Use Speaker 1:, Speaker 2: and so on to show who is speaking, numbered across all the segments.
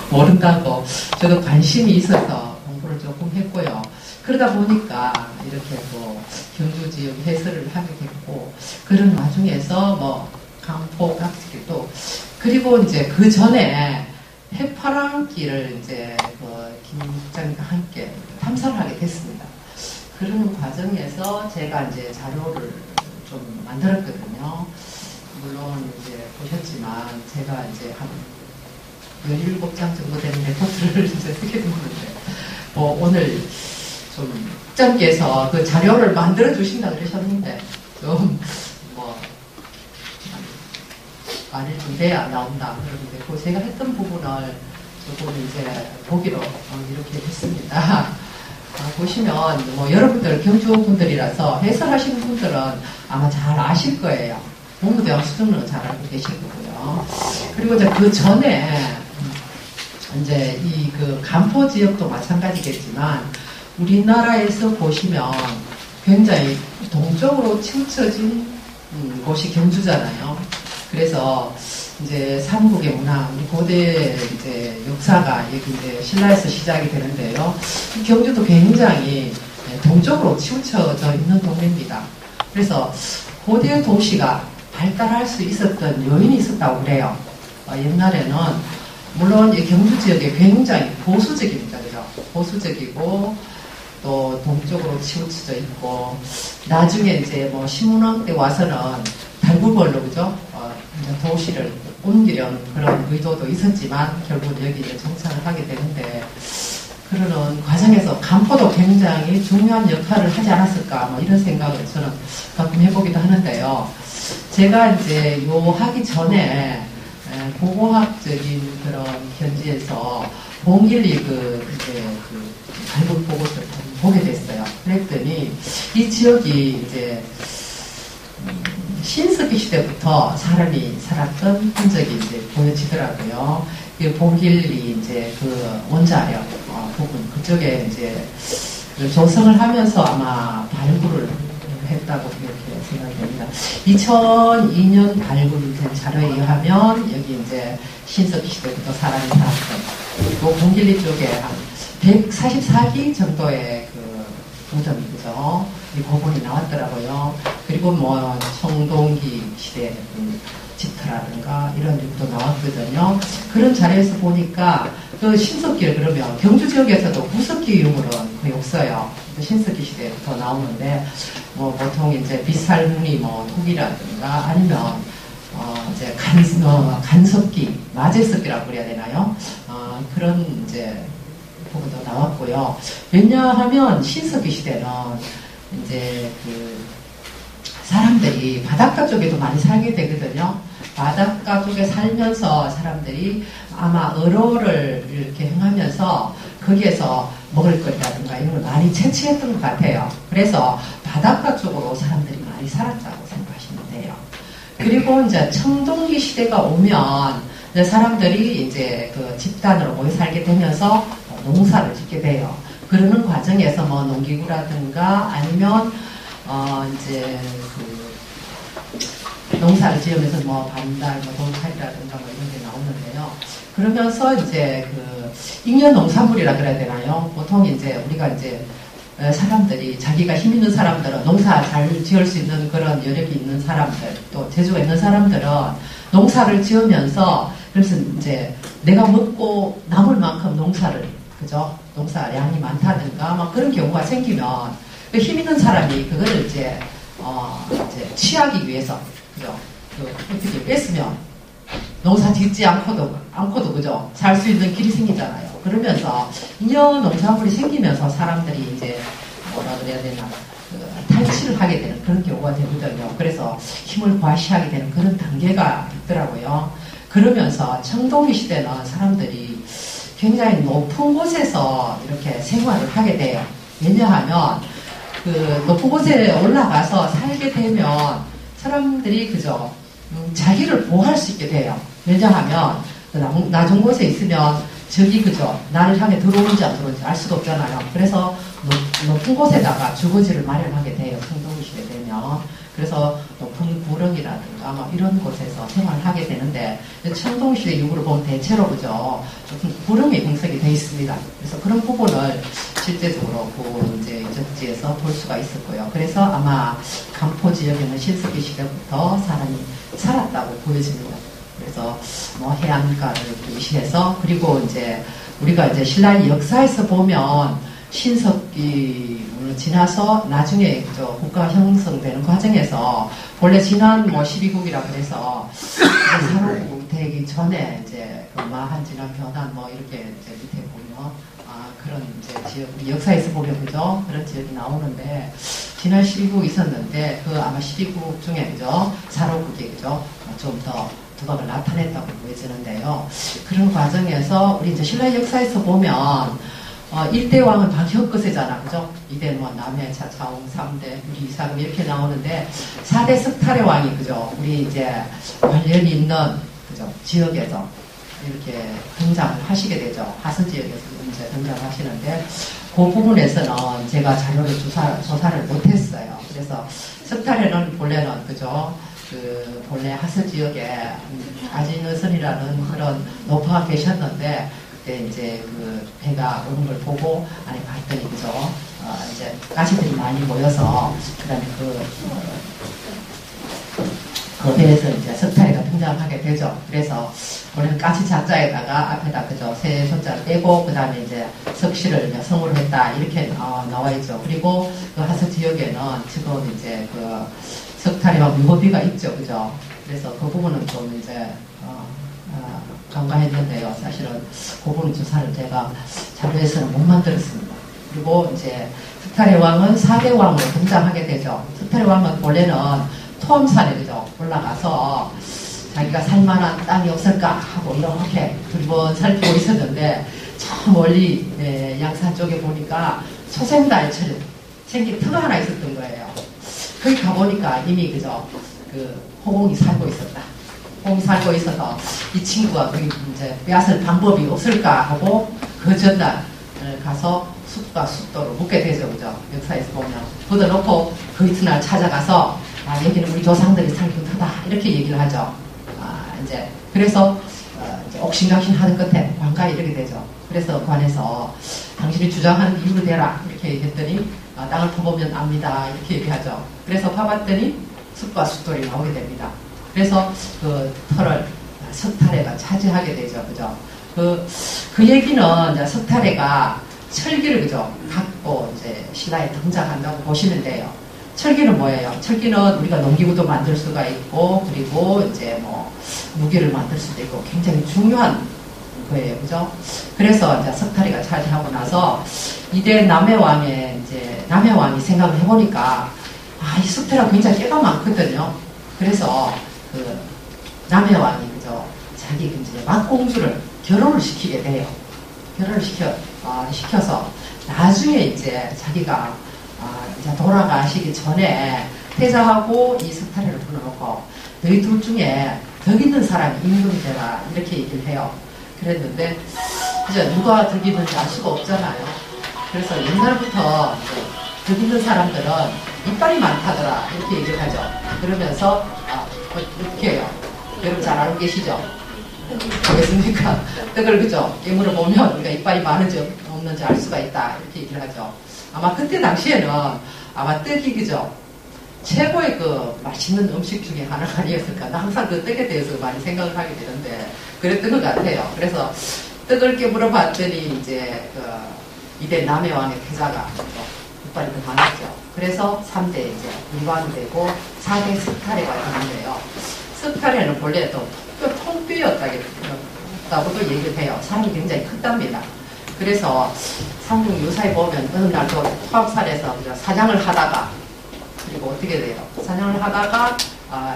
Speaker 1: 모른다고 저도 관심이 있어서 공부를 조금 했고요. 그러다 보니까 이렇게 또 경주 지역 해설을 하게 됐고, 그런 와중에서 뭐 강포 각지기 또, 그리고 이제 그 전에 해파랑길을 이제 김 국장님과 함께 탐사를 하게 됐습니다. 그런 과정에서 제가 이제 자료를 좀 만들었거든요. 물론 이제 보셨지만 제가 이제 한 17장 정도 되는 레포트를 이제 쓰게 됐는데, 오늘 좀 국장께서 그 자료를 만들어 주신다 그러셨는데, 좀 말이 좀 돼야 나온다 그러는데, 그 제가 했던 부분을 조금 이제 보기로 이렇게 했습니다. 보시면 여러분들 경주 분들이라서 해설하시는 분들은 아마 잘 아실 거예요. 공무대학 수준으로 잘 알고 계실 거고요. 그리고 이제 그 전에 이제 이 그 간포 지역도 마찬가지겠지만, 우리나라에서 보시면 굉장히 동쪽으로 치우쳐진 곳이 경주잖아요. 그래서 이제 삼국의 문화, 우리 고대 이제 역사가 여기 이제 신라에서 시작이 되는데요. 경주도 굉장히 동쪽으로 치우쳐져 있는 동네입니다. 그래서 고대 도시가 발달할 수 있었던 요인이 있었다고 그래요. 옛날에는 물론 이 경주 지역에 굉장히 보수적입니다. 그죠? 보수적이고 또 동쪽으로 치우쳐져 있고, 나중에 이제 신문왕 때 와서는 달구벌로 그죠? 이제 도시를 옮기려는 그런 의도도 있었지만 결국 여기 이제 정착을 하게 되는데, 그러는 과정에서 간포도 굉장히 중요한 역할을 하지 않았을까 이런 생각을 저는 가끔 해보기도 하는데요. 제가 이제 요 하기 전에 고고학적인 그런 현지에서 봉길리 이제 발굴 보고서를 보게 됐어요. 그랬더니 이 지역이 이제 신석기 시대부터 사람이 살았던 흔적이 이제 보여지더라고요. 이 봉길리 이제 그 원자력 부분 그쪽에 이제 그 조성을 하면서 아마 발굴을 했다고 이렇게 생각이 됩니다. 2002년 발굴된 자료에 의하면 여기 이제 신석기 시대부터 사람이 살았던 또 봉길리 쪽에 한 144기 정도의 그 무덤이 그죠? 이 고분이 나왔더라고요. 그리고 청동기 시대 집터라든가 이런 것도 나왔거든요. 그런 자리에서 보니까 그 신석기를 그러면 경주 지역에서도 구석기 유물은 거의 없어요. 신석기 시대부터 나오는데 보통 이제 빗살무늬 툭이라든가 아니면 이제 간석기, 마제석기라고 그래야 되나요? 그런 이제 부분도 나왔고요. 왜냐하면 신석기 시대는 이제 그 사람들이 바닷가 쪽에도 많이 살게 되거든요. 바닷가 쪽에 살면서 사람들이 아마 어로를 이렇게 행하면서 거기에서 먹을 거리라든가 이런 걸 많이 채취했던 것 같아요. 그래서 바닷가 쪽으로 사람들이 많이 살았다고 생각하시면 돼요. 그리고 이제 청동기 시대가 오면 이제 사람들이 이제 그 집단으로 모여 살게 되면서 농사를 짓게 돼요. 그러는 과정에서 농기구라든가 아니면 이제 그 농사를 지으면서 반달, 동칼이라든가 이런 게 나오는데요. 그러면서 이제 그 잉여 농산물이라 그래야 되나요? 보통 이제 우리가 이제 사람들이 자기가 힘 있는 사람들은 농사 잘 지을 수 있는 그런 여력이 있는 사람들, 또 재주가 있는 사람들은 농사를 지으면서 그래서 이제 내가 먹고 남을 만큼 농사를 그죠? 농사량이 많다든가 그런 경우가 생기면 그 힘 있는 사람이 그거를 이제 취하기 위해서 그죠? 어떻게 뺐으면 농사 짓지 않고도 그죠? 살 수 있는 길이 생기잖아요. 그러면서 잉여 농산물이 생기면서 사람들이 이제 뭐라 그래야 되나 탈취를 하게 되는 그런 경우가 되거든요. 그래서 힘을 과시하게 되는 그런 단계가 있더라고요. 그러면서 청동기 시대는 사람들이 굉장히 높은 곳에서 이렇게 생활을 하게 돼요. 왜냐하면 그 높은 곳에 올라가서 살게 되면 사람들이 그죠 자기를 보호할 수 있게 돼요. 왜냐하면 낮은 곳에 있으면 적이 그죠 나를 향해 들어오는지 안 들어오는지 알 수도 없잖아요. 그래서 높은 곳에다가 주거지를 마련하게 돼요. 청동기 시대 되면. 그래서 높은 구렁이라든가 이런 곳에서 생활을 하게 되는데 청동기 시대 이후로 보면 대체로 그죠 조금 구름이 형성이 되어 있습니다. 그래서 그런 부분을 실제적으로 그 이제 적지에서 볼 수가 있었고요. 그래서 아마 간포 지역에는 신석기 시대부터 사람이 살았다고 보여집니다. 그래서 뭐 해안가를 의시해서 그리고 이제 우리가 이제 신라의 역사에서 보면 신석기를 지나서 나중에 국가 형성되는 과정에서 원래 지난 뭐 12국이라 그래서 산업국 되기 전에 이제 그 마한 지난 변환 뭐 이렇게 이제 밑에 보면 그런 이제 지역 역사에서 보면 그죠 그런 지역이 나오는데 지난 12국 있었는데 그 아마 12국 중에 그죠 산업국이 그죠 좀 더 두각을 나타냈다고 보여지는데요. 그런 과정에서 우리 이제 신라 역사에서 보면 일대 왕은 방혁거세잖아, 그죠? 2대 뭐 남해, 차차홍, 3대, 우리 이사금 이렇게 나오는데 4대 석탈의 왕이 그죠? 우리 이제 관련이 있는 그죠? 지역에서 이렇게 등장을 하시게 되죠. 하선 지역에서 이제 등장을 하시는데 그 부분에서는 제가 자료를 조사를 못했어요. 그래서 석탈에는 본래는 그죠? 그 본래 하선 지역에 아진의선이라는 그런 노파가 계셨는데 그때 이제 그 배가 오는 걸 보고 안에 봤더니 그죠 이제 가시들이 많이 모여서 그다음에 그 배에서 이제 석탈이가 등장하게 되죠. 그래서 원래는 까치 자자에다가 앞에다 그죠 세 손자를 빼고 그다음에 이제 석씨를 성으로 했다 이렇게 나와 있죠. 그리고 그 하서 지역에는 지금 이제 그 석탈이와 묘비가 있죠, 그죠? 그래서 그 부분은 좀 이제 간과했는데요. 사실은 그 부분 조사를 제가 자료에서는 못 만들었습니다. 그리고 이제 석탈의 왕은 4대 왕으로 등장하게 되죠. 석탈의 왕은 원래는 토암산에 그죠 올라가서 자기가 살만한 땅이 없을까 하고 이렇게 두번 살피고 있었는데 저 멀리 양산 쪽에 보니까 소생달처럼 생긴 터가 하나 있었던 거예요. 거기 가보니까 이미 그저 그 호공이 살고 있었다. 호공이 살고 있어서 이 친구가 거기 이제 빼앗을 방법이 없을까 하고 그 전날 가서 숲과 숲도를 묻게 되죠, 그죠? 역사에서 보면 걷어놓고 그 이튿날 찾아가서 여기는 우리 조상들이 살던 터다 이렇게 얘기를 하죠. 이제 그래서 이제 옥신각신 하는 끝에 관가에 이르게 되죠. 그래서 관에서 당신이 주장하는 이유를 대라 이렇게 얘기했더니 땅을 퍼보면 압니다 이렇게 얘기하죠. 그래서 파봤더니 숲과 숲돌이 나오게 됩니다. 그래서 그 터를 석탈애가 차지하게 되죠, 그죠? 그 얘기는 이제 석탈애가 철기를 그죠 갖고 이제 신라에 등장한다고 보시면 돼요. 철기는 뭐예요? 철기는 우리가 농기구도 만들 수가 있고 그리고 이제 뭐 무기를 만들 수도 있고 굉장히 중요한 거예요, 그죠? 그래서 이제 석탈이가 차지하고 나서 이대 남해왕의 이제 남해왕이 생각을 해보니까 이 석탈이가 굉장히 깨가 많거든요. 그래서 그 남해왕이 그죠 자기 이제 막공주를 결혼을 시키게 돼요. 결혼을 시켜서 나중에 이제 자기가 이제 돌아가시기 전에 태자하고 이 석탈이를 불러놓고 너희 둘 중에 덕 있는 사람이 임금이 되라 이렇게 얘기를 해요. 그랬는데 이제 누가 덕 있는지 알 수가 없잖아요. 그래서 옛날부터 덕 있는 사람들은 이빨이 많다더라 이렇게 얘기를 하죠. 그러면서 이렇게 해요. 여러분 잘 알고 계시죠? 보겠습니까? 떡을 그죠? 깨물어 보면 우리가 이빨이 많은지 없는지 알 수가 있다 이렇게 얘기를 하죠. 아마 그때 당시에는 아마 떡이 그죠? 최고의 그 맛있는 음식 중에 하나가 아니었을까. 나 항상 그 떡에 대해서 많이 생각을 하게 되는데 그랬던 것 같아요. 그래서 떡을 깨물어 봤더니 이제 그 이대 남해왕의 태자가 이빨이 더 많았죠. 그래서 3대 이제 위왕이 되고 4대 석탈애가 되는데요. 석탈애는 본래 또 통뼈였다고도 얘기를 해요. 사람이 굉장히 컸답니다. 그래서 삼국 유사에 보면 어느 날도 토합산에서 사냥을 하다가 그리고 어떻게 돼요? 사냥을 하다가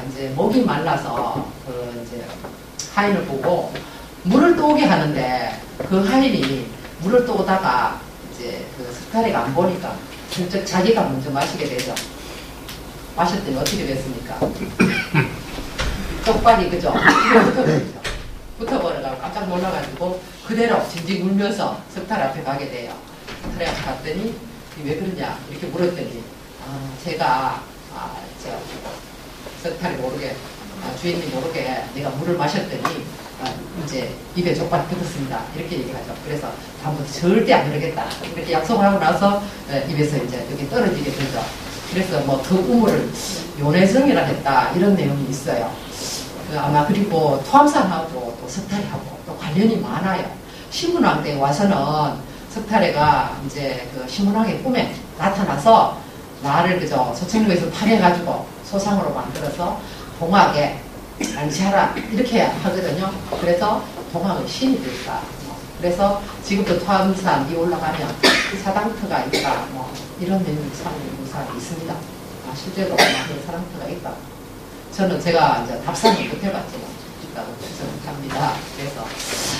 Speaker 1: 이제 목이 말라서 그 이제 하인을 보고 물을 떠오게 하는데 그 하인이 물을 떠오다가 이제 그 석탈애가 안 보니까 슬쩍 자기가 먼저 마시게 되죠. 마셨더니 어떻게 됐습니까? 쪽발이 그죠? 붙어버려가지고 깜짝 놀라가지고 그대로 징징 울면서 석탈 앞에 가게 돼요. 석탈 앞에 갔더니 왜 그러냐 이렇게 물었더니 제가 석탈이 모르게 주인이 모르게 내가 물을 마셨더니 이제 입에 족발 뜯었습니다. 이렇게 얘기하죠. 그래서 다음부터 절대 안 그러겠다. 이렇게 약속을 하고 나서 입에서 이제 여기 떨어지게 되죠. 그래서 뭐 그 우물을 요내성이라 했다. 이런 내용이 있어요. 아마 그리고 토암산하고 또 석탈하고 또 관련이 많아요. 신문왕 때 와서는 석탈해가 이제 그 신문왕의 꿈에 나타나서 나를 그저 서천국에서 파괴해가지고 소상으로 만들어서 동학에 안치하라 이렇게 하거든요. 그래서 동학의 신이 됐다. 그래서 지금도 토암산 이 올라가면 사당터가 있다. 뭐 이런 내용이 사람이 있습니다. 실제로 그런 사당터가 있다. 저는 제가 이제 답사는 못 해봤지만 있다고 추정합니다. 그래서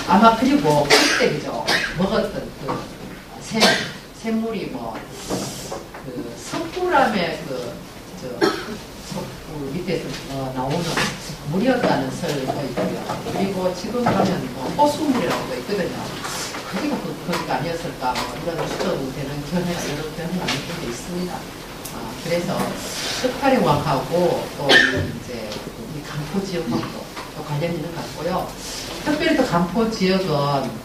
Speaker 1: 아마 그리고 그때 그죠 먹었던 그 샘물이 뭐 그 석굴암의 석굴 밑에서 나오는 물이었다는 설도 있고요. 그리고 지금 가면 뭐 호수물이라고도 있거든요. 거기가 아니었을까 뭐 이런 추정되는 견해가 여러 견해가 있는 게 있습니다. 그래서 석파령왕하고 또 이제 이 간포 지역하고 또 관련이 있는 것 같고요. 특별히 또 간포 지역은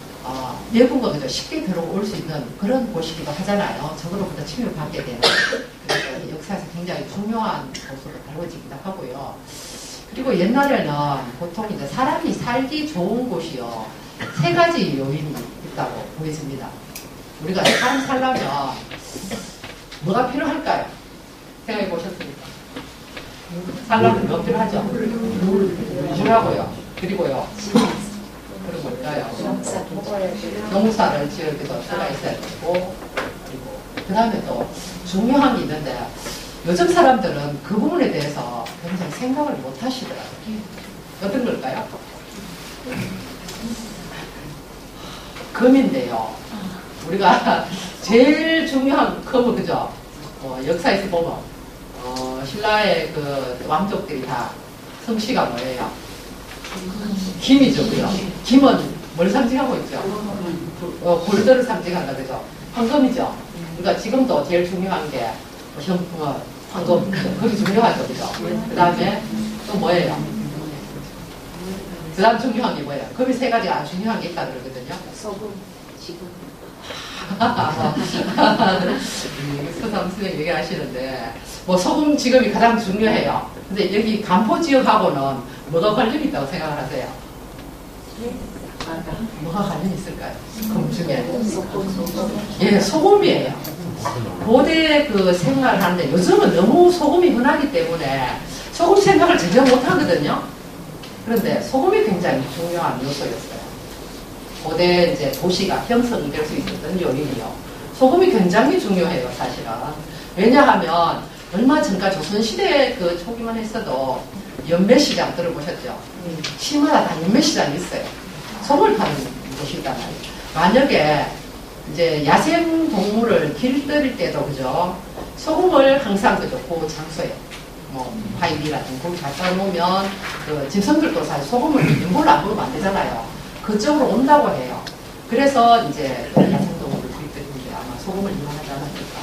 Speaker 1: 외국어 그죠 쉽게 들어올 수 있는 그런 곳이기도 하잖아요. 적으로부터 침입을 받게 되는. 그래서 역사에서 굉장히 중요한 곳으로 다뤄지기도 하고요. 그리고 옛날에는 보통 이제 사람이 살기 좋은 곳이요. 3가지 요인이 있다고 보여집니다. 우리가 사람 살려면 뭐가 필요할까요? 생각해 보셨습니까? 살려면 뭐가 필요하죠? 물하고요. 그리고요. 그리고 뭘까요? 농사를 지을 때도 수가 있어야 되고, 그리고 그 다음에 또 중요한 게 있는데 요즘 사람들은 그 부분에 대해서 굉장히 생각을 못 하시더라고요. 어떤 걸까요? 금인데요. 우리가 제일 중요한 금은 그죠? 역사에서 보면 신라의 그 왕족들이 다 성씨가 뭐예요? 김이죠, 그죠? 김은 뭘 상징하고 있죠? 골드를 상징한다, 그죠? 황금이죠? 그러니까 지금도 제일 중요한 게 황금, 그게 중요하죠, 그죠? 그 다음에 또 뭐예요? 그 다음 중요한 게 뭐예요? 금이 3가지가 아주 중요한 게 있다 그러거든요.
Speaker 2: 소금, 지금.
Speaker 1: 서삼 선생님 얘기하시는데, 뭐 소금 지금이 가장 중요해요. 근데 여기 간포 지역하고는 뭐가 관련이 있다고 생각을 하세요? 뭐가 관련이 있을까요? 금 중에. 예, 소금이에요. 고대 그 생활을 하는데 요즘은 너무 소금이 흔하기 때문에 소금 생각을 전혀 못 하거든요. 그런데 소금이 굉장히 중요한 요소였어요. 고대 이제 도시가 형성이 될 수 있었던 요인이요. 소금이 굉장히 중요해요, 사실은. 왜냐하면 얼마 전까 조선시대 그 초기만 했어도 연매시장 들어보셨죠? 시마다 다 연매시장이 있어요. 소금을 파는 곳이잖아요. 만약에 이제 야생 동물을 길들일 때도 그죠? 소금을 항상 그죠? 그 장소에 뭐 파이비라든지 거기 갖다 놓으면 그 짐승들도 사실 소금을 연골로 안 먹으면 안 되잖아요. 그쪽으로 온다고 해요. 그래서 이제 야생 동물을 길들이는데 아마 소금을 이용하지 않았을까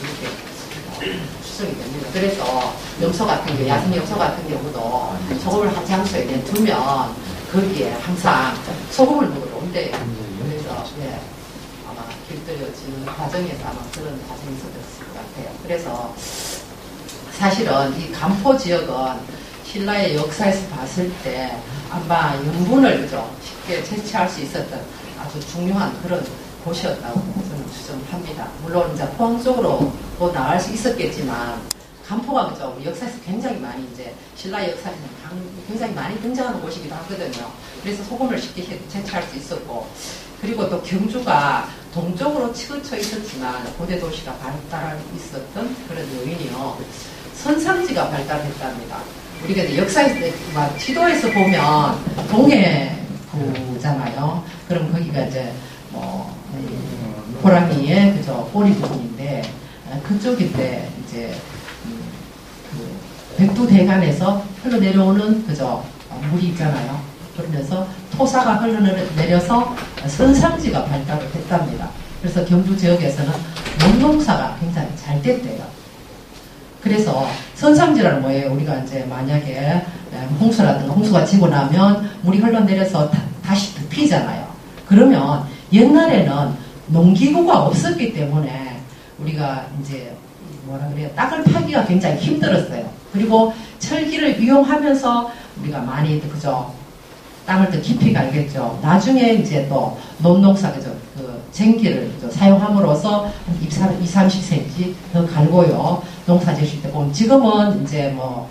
Speaker 1: 이렇게 추정이 됩니다. 그래서 염소 같은 경우, 야생 염소 같은 경우도 소금을 한 장소에 두면 거기에 항상 소금을 먹으러 온대요. 그래서 예, 아마 길들여지는 과정에서 아마 그런 과정이 있었을 것 같아요. 그래서 사실은 이 간포 지역은 신라의 역사에서 봤을 때 아마 영분을 그죠 쉽게 채취할 수 있었던 아주 중요한 그런 곳이었다고 저는 추정합니다. 물론 이제 포항 쪽으로 더 나갈 수 있었겠지만 간포가 그죠 우리 역사에서 굉장히 많이 이제 신라 역사에는 굉장히 많이 등장하는 곳이기도 하거든요. 그래서 소금을 쉽게 채취할 수 있었고, 그리고 또 경주가 동쪽으로 치우쳐 있었지만 고대 도시가 발달해 있었던 그런 요인이요. 선상지가 발달했답니다. 우리가 이제 역사에서 지도에서 보면 동해구잖아요. 그럼 거기가 이제 뭐 호랑이의 그저 꼬리 부분인데 그쪽인데 이제 그 백두대간에서 흘러내려오는 그저 물이 있잖아요. 그러면서 토사가 흘러내려서 선상지가 발달을 했답니다. 그래서 경주 지역에서는 농농사가 굉장히 잘 됐대요. 그래서 선상지라는 뭐예요? 우리가 이제 만약에 홍수라든가 홍수가 지고 나면 물이 흘러내려서 다시 덮이잖아요. 그러면 옛날에는 농기구가 없었기 때문에 우리가 이제 뭐라 그래요? 땅을 파기가 굉장히 힘들었어요. 그리고 철기를 이용하면서 우리가 많이 그죠? 땅을 더 깊이 갈겠죠. 나중에 이제 또 논농사 그죠? 그 쟁기를 그죠? 사용함으로써 한 20-30cm 더 갈고요. 농사 지실 때 보면 지금은 이제 뭐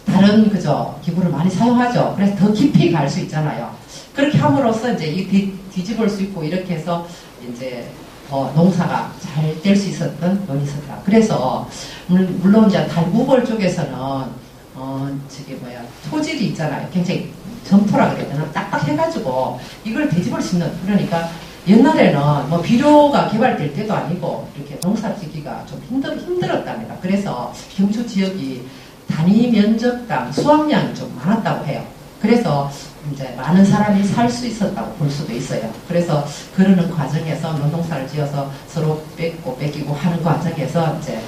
Speaker 1: 다른 그죠? 기구를 많이 사용하죠. 그래서 더 깊이 갈 수 있잖아요. 그렇게 함으로써 이제 이 뒤집을 수 있고 이렇게 해서 이제 농사가 잘 될 수 있었던 면이 있었다. 그래서 물론 이제 달구벌 쪽에서는 저기 뭐야 토질이 있잖아요. 굉장히 점토라 그래야 되나 딱딱해가지고 이걸 뒤집을 수 있는 그러니까 옛날에는 뭐 비료가 개발될 때도 아니고 이렇게 농사 짓기가 좀 힘들었답니다. 그래서 경주 지역이 단위 면적당 수확량이 좀 많았다고 해요. 그래서 이제 많은 사람이 살 수 있었다고 볼 수도 있어요. 그래서 그러는 과정에서 농사를 지어서 서로 뺏기고 하는 과정에서 이제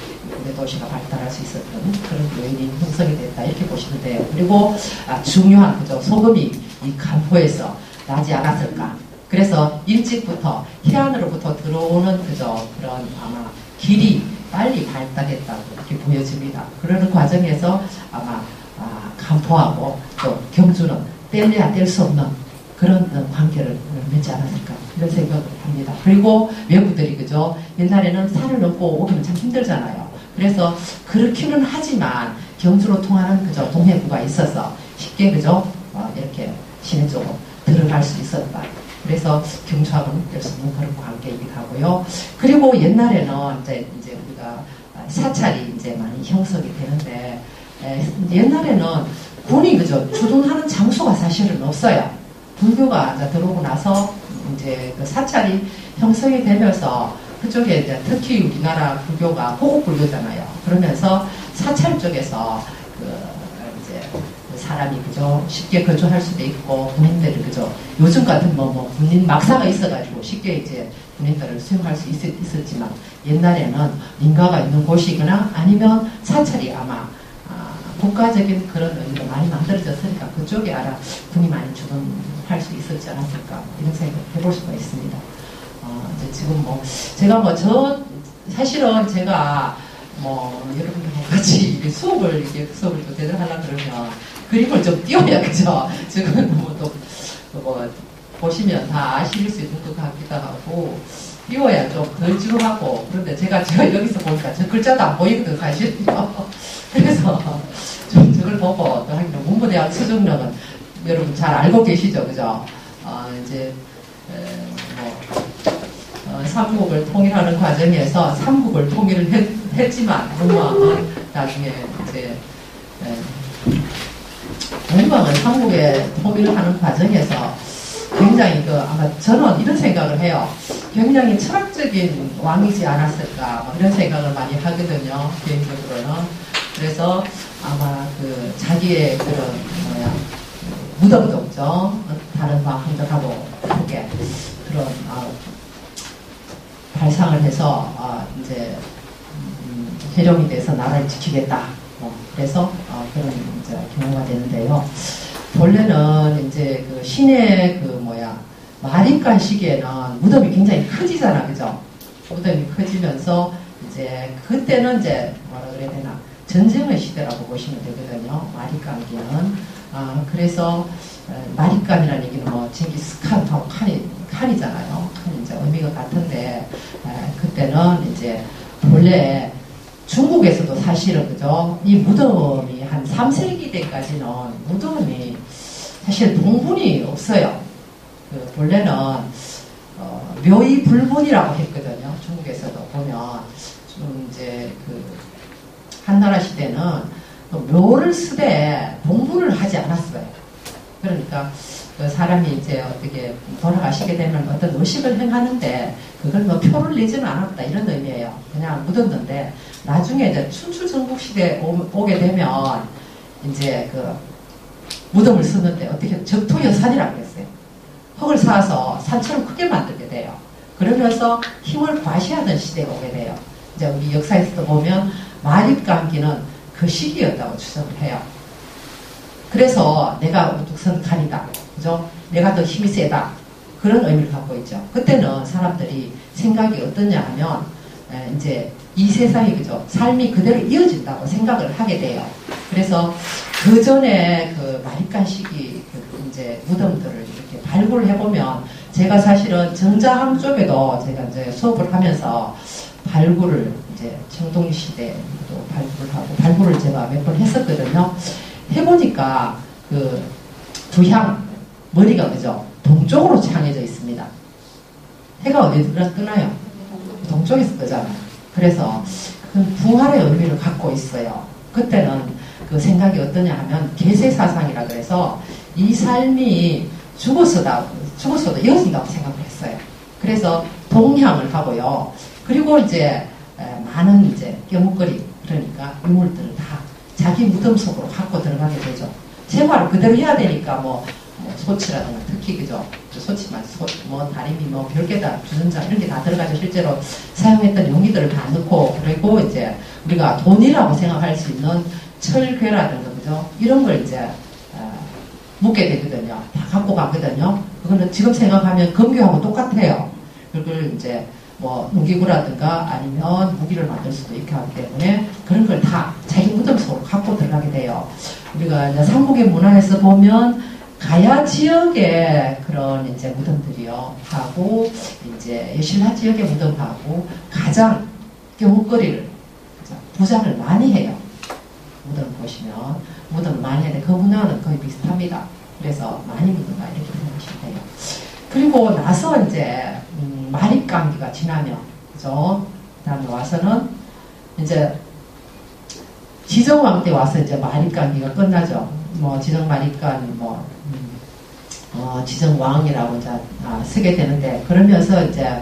Speaker 1: 우리 도시가 발달할 수 있었던 그런 요인이 형성이 됐다 이렇게 보시면 돼요. 그리고 중요한 그죠 소금이 이 간포에서 나지 않았을까. 그래서 일찍부터 해안으로부터 들어오는 그죠 그런 아마 길이 빨리 발달했다고 이렇게 보여집니다. 그러는 과정에서 아마 간포하고 또 경주는 뗄래야 뗄 수 없는 그런 관계를 맺지 않았을까 이런 생각을 합니다. 그리고 외부들이 그죠 옛날에는 산을 넘고 오기는 참 힘들잖아요. 그래서 그렇기는 하지만 경주로 통하는 그죠 동해구가 있어서 쉽게 그죠 이렇게 시내 쪽으로 들어갈 수 있었다. 그래서 경주하고는 뗄 수 없는 그런 관계이기도 하고요. 그리고 옛날에는 이제 우리가 사찰이 이제 많이 형성이 되는데 옛날에는 군이 그죠 주둔하는 장소가 사실은 없어요. 불교가 이제 들어오고 나서 이제 그 사찰이 형성이 되면서 그쪽에 이제 특히 우리나라 불교가 호국 불교잖아요. 그러면서 사찰 쪽에서 이제 사람이 그죠 쉽게 거주할 수도 있고 군인들이 그죠 요즘 같은 뭐 군인 막사가 있어가지고 쉽게 이제 군인들을 수용할 수 있었지만 옛날에는 민가가 있는 곳이거나 아니면 사찰이 아마 국가적인 그런 의미로 많이 만들어졌으니까 그쪽에 알아 군이 많이 주둔할 수 있었지 않았을까 이런 생각을 해볼 수가 있습니다. 이제 지금 뭐 제가 사실은 제가 뭐 여러분들하고 같이 수업을 또 제대로 하려고 그러면 그림을 좀 띄워야 그죠? 지금 뭐 보시면 다 아실 수 있는 것 같기도 하고 띄워야 좀 덜 지루하고 그런데 제가 여기서 보니까 저 글자도 안 보이거든 사실은요. 그래서 좀 저걸 보고 또 하기는 문부대학 수정력은 여러분 잘 알고 계시죠, 그죠? 이제 삼국을 통일하는 과정에서 삼국을 통일을 했지만 문왕은 나중에 이제 문왕은 삼국의 통일을 하는 과정에서 굉장히 아마 저는 이런 생각을 해요. 굉장히 철학적인 왕이지 않았을까 뭐 이런 생각을 많이 하거든요. 개인적으로는. 그래서 아마 자기의 그런 무덤도 없죠. 다른 왕들하고 크게 그런 발상을 해서 이제 해령이 돼서 나라를 지키겠다. 그래서 그런 이제 경우가 되는데요. 본래는 이제 신의 마립간 시기에는 무덤이 굉장히 커지잖아, 그죠? 무덤이 커지면서 이제 그때는 이제 뭐라 그래야 되나 전쟁의 시대라고 보시면 되거든요. 마립간기는 그래서 마립간이라는 얘기는 뭐 징기스칸하고 칸이잖아요. 칸이 이제 의미가 같은데 그때는 이제 본래 중국에서도 사실은 그죠? 이 무덤이 한 3세기 때까지는 무덤이 사실 봉분이 없어요. 본래는 묘의 불분이라고 했거든요. 중국에서도 보면 좀 이제 한나라 시대는 묘를 쓰되 봉분을 하지 않았어요. 그러니까 사람이 이제 어떻게 돌아가시게 되면 어떤 의식을 행하는데 그걸 뭐 표를 내지는 않았다 이런 의미예요. 그냥 묻었는데 나중에 이제 춘추 전국 시대에 오게 되면 이제 무덤을 쓰는데 어떻게 적토여산이라고 했어요. 흙을 쌓아서 산처럼 크게 만들게 돼요. 그러면서 힘을 과시하는 시대가 오게 돼요. 이제 우리 역사에서도 보면 마립감기는 그 시기였다고 추정을 해요. 그래서 내가 우뚝 선 칼이다. 그죠? 내가 더 힘이 세다. 그런 의미를 갖고 있죠. 그때는 사람들이 생각이 어떠냐 하면, 이제 이 세상이 그죠? 삶이 그대로 이어진다고 생각을 하게 돼요. 그래서 그 전에 그 마리깐 시기 이제 무덤들을 이렇게 발굴을 해보면, 제가 사실은 정자항 쪽에도 제가 이제 수업을 하면서 발굴을 이제 청동기 시대도 발굴을 하고, 발굴을 제가 몇 번 했었거든요. 해보니까 그 두향, 머리가 그죠? 동쪽으로 향해져 있습니다. 해가 어디서 뜨나요? 동쪽에서 뜨잖아요. 그래서 그 부활의 의미를 갖고 있어요. 그때는 그 생각이 어떠냐 하면 계세사상이라 그래서 이 삶이 죽었어도 이어진다고 생각을 했어요. 그래서 동향을 하고요. 그리고 이제 많은 이제 껴묵거리, 그러니까 유물들을 다 자기 무덤 속으로 갖고 들어가게 되죠. 생활을 그대로 해야 되니까 소치라든가 특히 그죠? 소치만 다리미 별게 다 주전자 이런 게 다 들어가죠. 실제로 사용했던 용기들을 다 넣고, 그리고 이제 우리가 돈이라고 생각할 수 있는 철괴라든가 그죠? 이런 걸 이제 묻게 되거든요. 다 갖고 가거든요. 그거는 지금 생각하면 금괴하고 똑같아요. 그걸 이제 농기구라든가 아니면 무기를 만들 수도 있게 하기 때문에 그런 걸 다 자기 무덤 속으로 갖고 들어가게 돼요. 우리가 이제 삼국의 문화에서 보면 가야 지역의 그런 이제 무덤들이요. 하고 이제 신라 지역의 무덤하고 가장 껴묵거리를 부장을 많이 해요. 무덤 보시면 무덤을 많이 해야 돼. 그 문화는 거의 비슷합니다. 그래서 많이 묻어가 이렇게 생각하시면 돼요. 그리고 나서 이제 마립감기가 지나면 그죠? 다음에 와서는 이제 지정왕 때 와서 이제 마립감기가 끝나죠. 지정마립간 지정왕이라고 이제 쓰게 되는데, 그러면서 이제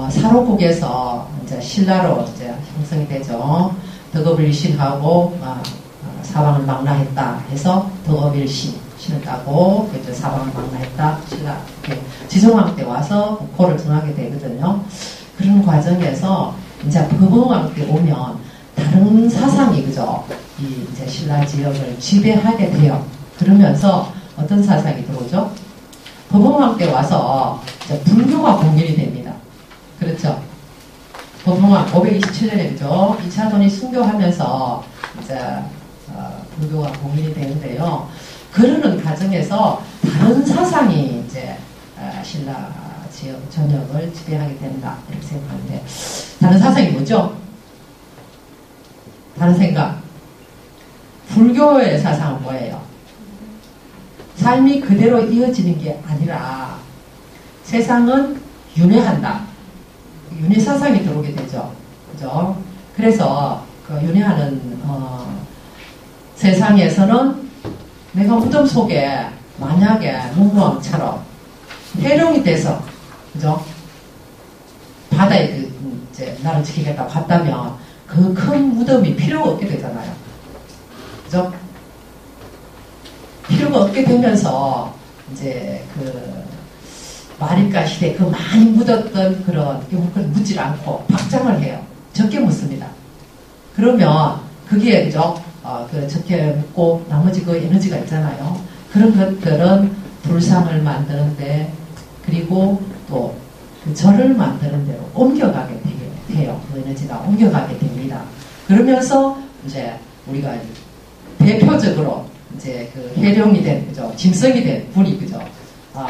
Speaker 1: 사로국에서 이제 신라로 이제 형성이 되죠. 덕업일신하고 사방을 망라했다 해서 덕업일신 신을 따고 이제 사방을 망라했다 신라 지정왕 때 와서 국호를 정하게 되거든요. 그런 과정에서 이제 법흥왕 때 오면 다른 사상이 그죠? 이제 신라 지역을 지배하게 돼요. 그러면서 어떤 사상이 들어오죠? 법흥왕 때 와서 이제 불교가 공인이 됩니다. 그렇죠? 법흥왕 527년에 그죠? 이차돈이 순교하면서 이제 불교가 공인이 되는데요. 그러는 과정에서 다른 사상이 이제 신라 지역 전역을 지배하게 된다 이렇게 생각하는데, 다른 사상이 뭐죠? 다른 생각. 불교의 사상은 뭐예요? 삶이 그대로 이어지는 게 아니라 세상은 윤회한다. 윤회 사상이 들어오게 되죠. 그죠? 그래서 그 윤회하는 세상에서는 내가 무덤 속에 만약에 문무왕처럼 해룡이 돼서 그죠? 바다에 이제 나를 지키겠다고 갔다면 그 큰 무덤이 필요가 없게 되잖아요. 그죠? 필요가 없게 되면서 이제 그 마립간 시대 그 많이 묻었던 그런 용을 묻질 않고 박장을 해요. 적게 묻습니다. 그러면 그게 그죠? 그 적게 묻고 나머지 그 에너지가 있잖아요. 그런 것들은 불상을 만드는데, 그리고 또 그 절을 만드는 데로 옮겨가게 돼요. 그 에너지가 옮겨가게 됩니다. 그러면서 이제 우리가 대표적으로 이제 그 해룡이 된 그죠? 짐승이 된 분이 그죠?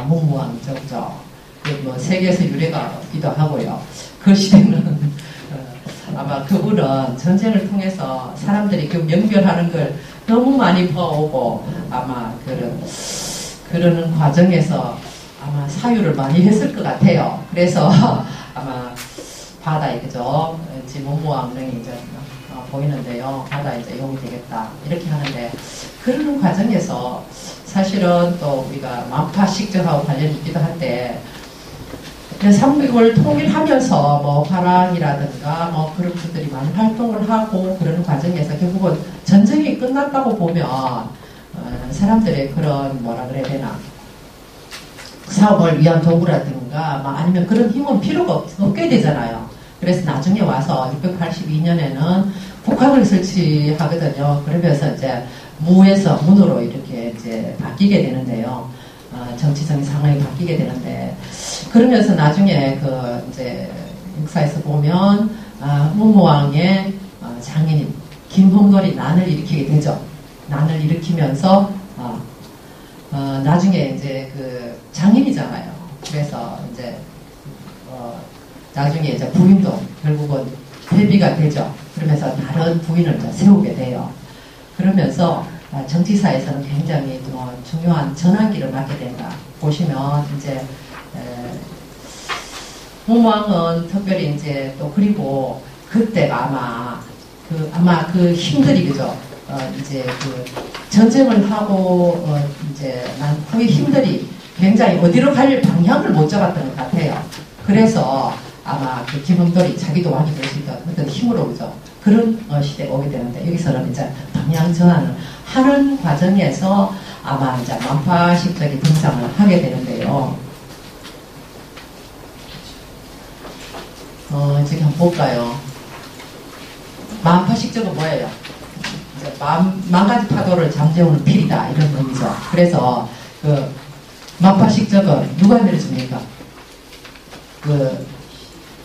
Speaker 1: 문무왕이죠, 그죠? 세계에서 유래가기도 하고요. 그 시대는 아마 그분은 전쟁을 통해서 사람들이 그 명별하는 걸 너무 많이 봐오고 아마 그러는 과정에서 아마 사유를 많이 했을 것 같아요. 그래서 아마 바다에 그죠? 지금 문무왕릉이 이제 보이는데요. 바다에 이제 용이 되겠다 이렇게 하는데, 그러는 과정에서 사실은 또 우리가 만파 식전하고 관련이 있기도 한데, 삼국을 통일하면서 화랑이라든가 그런 분들이 많은 활동을 하고 그러는 과정에서 결국은 전쟁이 끝났다고 보면 사람들의 그런 뭐라 그래야 되나 사업을 위한 도구라든가 아니면 그런 힘은 필요가 없게 되잖아요. 그래서 나중에 와서 682년에는 북한을 설치하거든요. 그러면서 이제 무에서 문으로 이렇게 이제 바뀌게 되는데요. 정치적인 상황이 바뀌게 되는데, 그러면서 나중에 그 이제 역사에서 보면, 문무왕의 장인인 김홍돌이 난을 일으키게 되죠. 난을 일으키면서, 나중에 이제 그 장인이잖아요. 그래서 이제, 나중에 이제 부인도 결국은 패비가 되죠. 그러면서 다른 부인을 세우게 돼요. 그러면서 정치사에서는 굉장히 중요한 전환기를 맞게 된다. 보시면 이제 문왕은 특별히 이제 또 그리고 그때가 아마 그 힘들이 그죠. 이제 그 전쟁을 하고 이제 난 후에 힘들이 굉장히 어디로 갈 방향을 못 잡았던 것 같아요. 그래서 아마 그 김홍돌이 자기도 왕이 될 수 있던 어떤 힘으로 그죠. 그런 시대가 오게 되는데 여기서는 이제 방향 전환을 하는 과정에서 아마 이제 만파식적인 등장을 하게 되는데요. 지금 한번 볼까요? 만파식적은 뭐예요? 이제 만 가지 파도를 잠재우는 필이다 이런 의미죠. 그래서 그 만파식적은 누가 내려줍니까? 그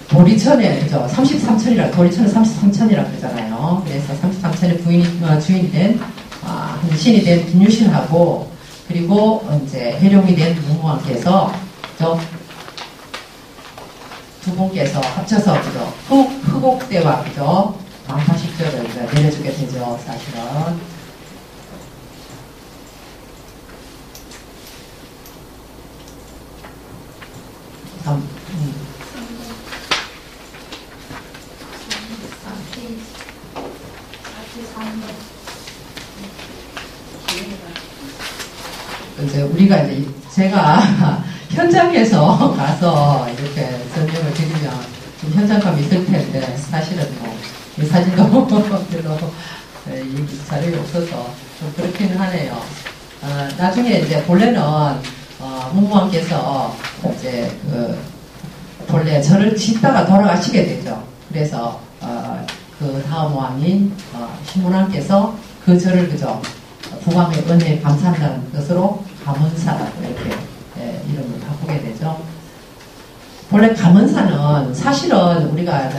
Speaker 1: 도리천에 그죠? 33천이라 도리천은 33천이라 그러잖아요. 그래서 33천의 주인이 된 신이 된 김유신하고 그리고 이제 해룡이 된 문무왕께서 그죠? 두 분께서 합쳐서 그죠? 흑옥대와 그죠? 만파식적을 내려주게 되죠. 사실은. 이제 우리가 이제 제가 현장에서 가서 이렇게 설명을 드리면 좀 현장감이 있을 텐데 사실은 이 사진도 별로 자료가 없어서 좀 그렇기는 하네요. 나중에 이제 본래는 문무왕께서 이제 본래 절을 짓다가 돌아가시게 되죠. 그래서 그 다음 왕인 신문왕께서 그 절을 그저 국왕의 은혜에 감사한다는 것으로 감은사라고 이렇게 이름을 바꾸게 되죠. 본래 감은사는 사실은 우리가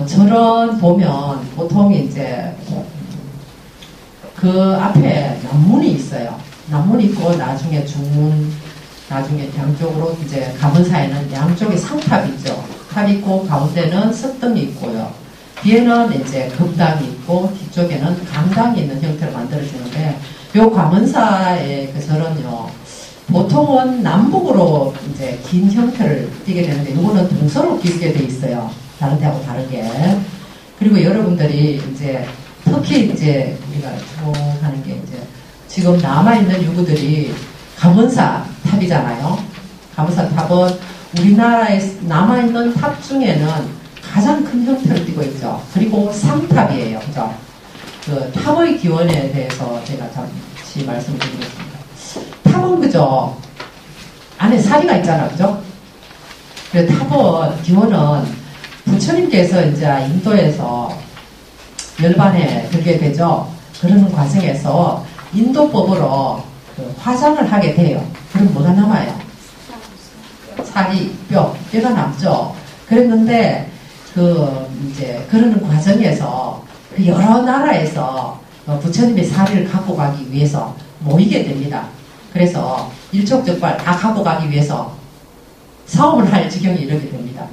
Speaker 1: 절은 보면 보통 이제 그 앞에 남문이 있어요. 남문이 있고 나중에 중문, 나중에 양쪽으로 이제 감은사에는 양쪽에 상탑이 있죠. 탑이 있고 가운데는 석등이 있고요. 뒤에는 이제 금당이 있고 뒤쪽에는 강당이 있는 형태로 만들어지는데 요 감은사의 그 절은요 보통은 남북으로 이제 긴 형태를 띠게 되는데 이거는 동서로 길게 돼 있어요. 다른 데하고 다르게. 그리고 여러분들이 이제 특히 이제 우리가 주목하는 게 이제 지금 남아있는 유구들이 감은사 탑이잖아요. 감은사 탑은 우리나라에 남아있는 탑 중에는 가장 큰 형태를 띠고 있죠. 그리고 상탑이에요. 그죠? 그 탑의 기원에 대해서 제가 잠시 말씀드리겠습니다. 탑은 그죠? 안에 사리가 있잖아. 그죠? 그래서 탑은 기원은 부처님께서 이제 인도에서 열반에 들게 되죠. 그런 과정에서 인도법으로 그 화장을 하게 돼요. 그럼 뭐가 남아요? 살이, 뼈가 남죠. 그랬는데 이제 그러는 과정에서 여러 나라에서 부처님의 사리를 갖고 가기 위해서 모이게 됩니다. 그래서 일촉즉발 다 갖고 가기 위해서 사업을 할 지경에 이르게 됩니다.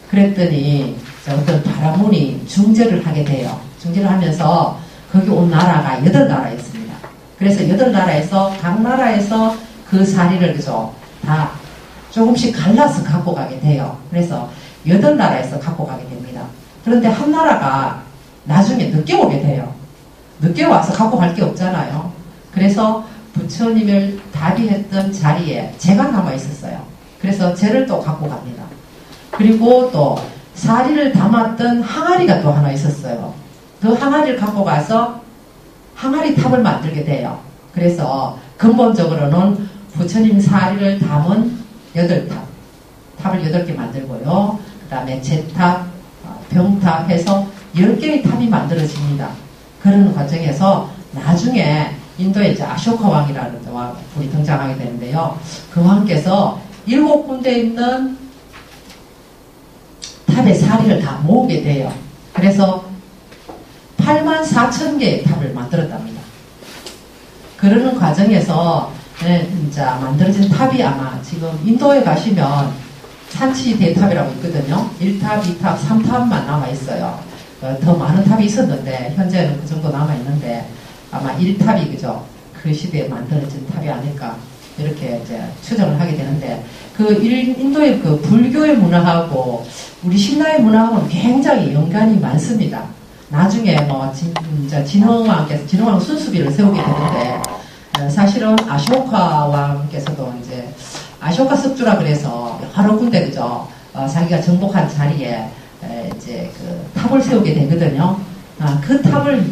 Speaker 1: 그랬더니 어떤 바라문이 중재를 하게 돼요. 중재를 하면서 거기 온 나라가 8나라였습니다. 그래서 8나라에서 각 나라에서 그 사리를 그죠 다 조금씩 갈라서 갖고 가게 돼요. 그래서 8나라에서 갖고 가게 됩니다. 그런데 한 나라가 나중에 늦게 오게 돼요. 늦게 와서 갖고 갈 게 없잖아요. 그래서 부처님을 답의했던 자리에 재가 남아 있었어요. 그래서 재를 또 갖고 갑니다. 그리고 또 사리를 담았던 항아리가 또 하나 있었어요. 그 항아리를 갖고 가서 항아리 탑을 만들게 돼요. 그래서 근본적으로는 부처님 사리를 담은 8탑, 탑을 8개 만들고요. 그 다음에 제탑, 병탑 해서 10개의 탑이 만들어집니다. 그런 과정에서 나중에 인도에 이제 아쇼카 왕이라는 분이 등장하게 되는데요. 그 왕께서 7군데 있는 탑의 사리를 다 모으게 돼요. 그래서 84,000개의 탑을 만들었답니다. 그러는 과정에서 이제 만들어진 탑이 아마 지금 인도에 가시면 산치 대탑이라고 있거든요. 1탑, 2탑, 3탑만 남아있어요. 더 많은 탑이 있었는데 현재는 그 정도 남아있는데 아마 1탑이 그죠? 그 시대에 만들어진 탑이 아닐까 이렇게 이제 추정을 하게 되는데 그 인도의 그 불교의 문화하고 우리 신라의 문화하고는 굉장히 연관이 많습니다. 나중에 뭐 진흥왕 순수비를 세우게 되는데 사실은 아쇼카 왕께서도 이제 아쇼카 석주라 그래서 여러 군데 그죠? 자기가 정복한 자리에 이제 그 탑을 세우게 되거든요. 그 탑을